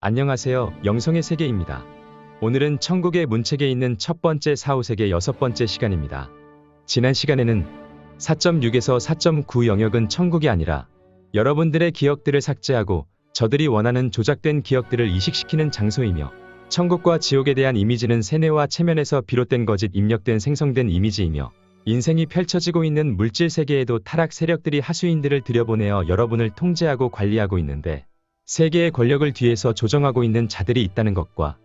안녕하세요. 영성의 세계입니다. 오늘은 천국의 문책에 있는 첫 번째 사후세계 6번째 시간입니다. 지난 시간에는 4.6에서 4.9 영역은 천국이 아니라 여러분들의 기억들을 삭제하고 저들이 원하는 조작된 기억들을 이식시키는 장소이며, 천국과 지옥에 대한 이미지는 세뇌와 체면에서 비롯된 거짓 입력된 생성된 이미지이며, 인생이 펼쳐지고 있는 물질 세계에도 타락 세력들이 하수인들을 들여보내어 여러분을 통제하고 관리하고 있는데, 세계의 권력을 뒤에서 조정하고 있는 자들이 있다는 것과,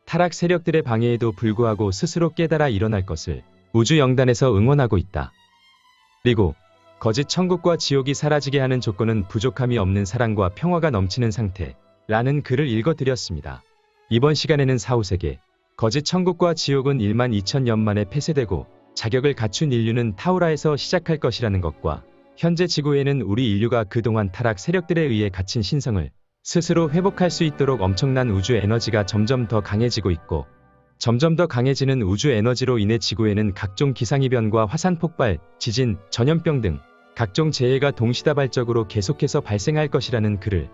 타락 세력들의 방해에도 불구하고 스스로 깨달아 일어날 것을 우주 영단에서 응원하고 있다. 그리고 거짓 천국과 지옥이 사라지게 하는 조건은 부족함이 없는 사랑과 평화가 넘치는 상태라는 글을 읽어드렸습니다. 이번 시간에는 사후세계, 거짓 천국과 지옥은 12,000년 만에 폐쇄되고 자격을 갖춘 인류는 타우라에서 시작할 것이라는 것과, 현재 지구에는 우리 인류가 그동안 타락 세력들에 의해 갇힌 신성을 스스로 회복할 수 있도록 엄청난 우주 에너지가 점점 더 강해지고 있고, 점점 더 강해지는 우주 에너지로 인해 지구에는 각종 기상이변과 화산 폭발, 지진, 전염병 등 각종 재해가 동시다발적으로 계속해서 발생할 것이라는 글을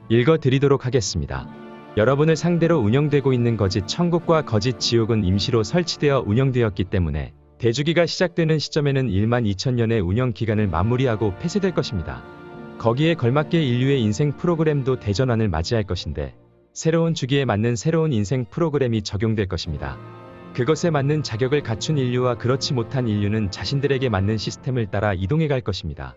읽어드리도록 하겠습니다. 여러분을 상대로 운영되고 있는 거짓 천국과 거짓 지옥은 임시로 설치되어 운영되었기 때문에 대주기가 시작되는 시점에는 12,000년의 운영 기간을 마무리하고 폐쇄될 것입니다. 거기에 걸맞게 인류의 인생 프로그램도 대전환을 맞이할 것인데, 새로운 주기에 맞는 새로운 인생 프로그램이 적용될 것입니다. 그것에 맞는 자격을 갖춘 인류와 그렇지 못한 인류는 자신들에게 맞는 시스템을 따라 이동해 갈 것입니다.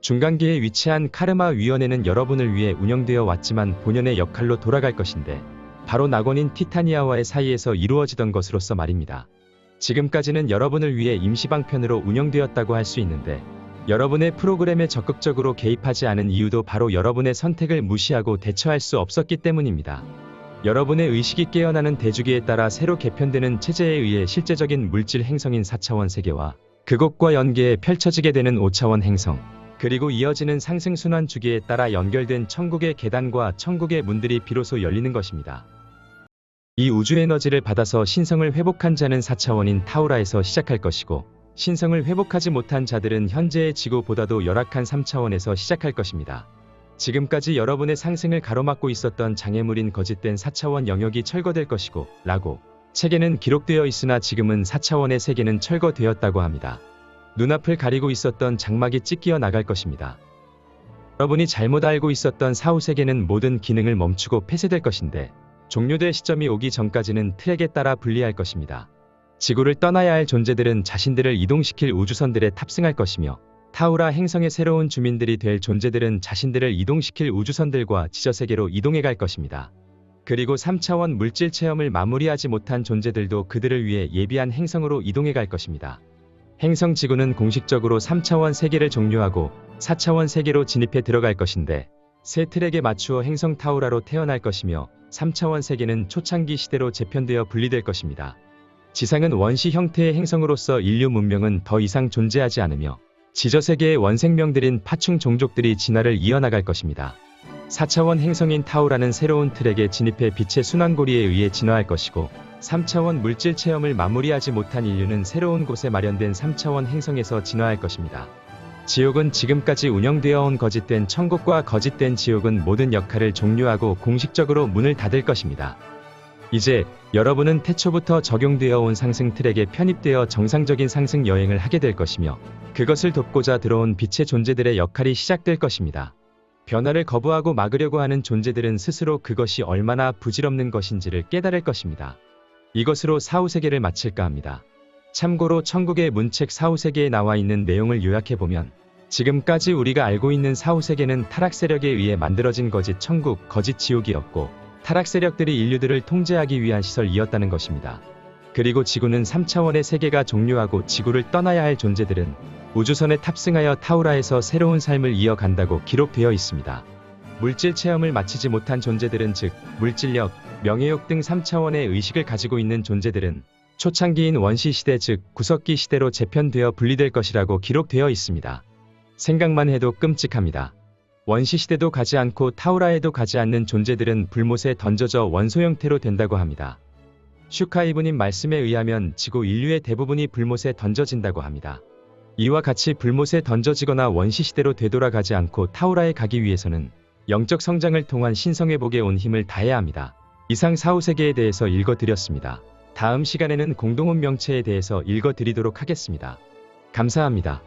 중간기에 위치한 카르마 위원회는 여러분을 위해 운영되어 왔지만 본연의 역할로 돌아갈 것인데, 바로 낙원인 티타니아와의 사이에서 이루어지던 것으로서 말입니다. 지금까지는 여러분을 위해 임시방편으로 운영되었다고 할 수 있는데, 여러분의 프로그램에 적극적으로 개입하지 않은 이유도 바로 여러분의 선택을 무시하고 대처할 수 없었기 때문입니다. 여러분의 의식이 깨어나는 대주기에 따라 새로 개편되는 체제에 의해 실제적인 물질 행성인 4차원 세계와 그곳과 연계해 펼쳐지게 되는 5차원 행성, 그리고 이어지는 상승순환 주기에 따라 연결된 천국의 계단과 천국의 문들이 비로소 열리는 것입니다. 이 우주 에너지를 받아서 신성을 회복한 자는 4차원인 타우라에서 시작할 것이고, 신성을 회복하지 못한 자들은 현재의 지구보다도 열악한 3차원에서 시작할 것입니다. 지금까지 여러분의 상승을 가로막고 있었던 장애물인 거짓된 4차원 영역이 철거될 것이고 라고 책에는 기록되어 있으나, 지금은 4차원의 세계는 철거되었다고 합니다. 눈앞을 가리고 있었던 장막이 찢겨 나갈 것입니다. 여러분이 잘못 알고 있었던 사후세계는 모든 기능을 멈추고 폐쇄될 것인데, 종료될 시점이 오기 전까지는 트랙에 따라 분리할 것입니다. 지구를 떠나야 할 존재들은 자신들을 이동시킬 우주선들에 탑승할 것이며, 타우라 행성의 새로운 주민들이 될 존재들은 자신들을 이동시킬 우주선들과 지저세계로 이동해 갈 것입니다. 그리고 3차원 물질 체험을 마무리하지 못한 존재들도 그들을 위해 예비한 행성으로 이동해 갈 것입니다. 행성 지구는 공식적으로 3차원 세계를 종료하고 4차원 세계로 진입해 들어갈 것인데, 새 트랙에 맞추어 행성 타우라로 태어날 것이며, 3차원 세계는 초창기 시대로 재편되어 분리될 것입니다. 지상은 원시 형태의 행성으로서 인류 문명은 더 이상 존재하지 않으며, 지저세계의 원생명들인 파충 종족들이 진화를 이어나갈 것입니다. 4차원 행성인 타우라는 새로운 트랙에 진입해 빛의 순환고리에 의해 진화할 것이고, 3차원 물질 체험을 마무리하지 못한 인류는 새로운 곳에 마련된 3차원 행성에서 진화할 것입니다. 지옥은 지금까지 운영되어 온 거짓된 천국과 거짓된 지옥은 모든 역할을 종료하고 공식적으로 문을 닫을 것입니다. 이제 여러분은 태초부터 적용되어 온 상승 트랙에 편입되어 정상적인 상승 여행을 하게 될 것이며, 그것을 돕고자 들어온 빛의 존재들의 역할이 시작될 것입니다. 변화를 거부하고 막으려고 하는 존재들은 스스로 그것이 얼마나 부질없는 것인지를 깨달을 것입니다. 이것으로 사후세계를 마칠까 합니다. 참고로 천국의 문책 사후세계에 나와 있는 내용을 요약해보면, 지금까지 우리가 알고 있는 사후세계는 타락 세력에 의해 만들어진 거짓 천국, 거짓 지옥이었고, 타락 세력들이 인류들을 통제하기 위한 시설이었다는 것입니다. 그리고 지구는 3차원의 세계가 종료하고 지구를 떠나야 할 존재들은 우주선에 탑승하여 타우라에서 새로운 삶을 이어간다고 기록되어 있습니다. 물질 체험을 마치지 못한 존재들은, 즉 물질력, 명예욕 등 3차원의 의식을 가지고 있는 존재들은 초창기인 원시시대, 즉 구석기 시대로 재편되어 분리될 것이라고 기록되어 있습니다. 생각만 해도 끔찍합니다. 원시시대도 가지 않고 타우라에도 가지 않는 존재들은 불못에 던져져 원소 형태로 된다고 합니다. 슈카이브님 말씀에 의하면 지구 인류의 대부분이 불못에 던져진다고 합니다. 이와 같이 불못에 던져지거나 원시시대로 되돌아가지 않고 타우라에 가기 위해서는 영적 성장을 통한 신성회복에 온 힘을 다해야 합니다. 이상 사후세계에 대해서 읽어드렸습니다. 다음 시간에는 공동운 명체에 대해서 읽어드리도록 하겠습니다. 감사합니다.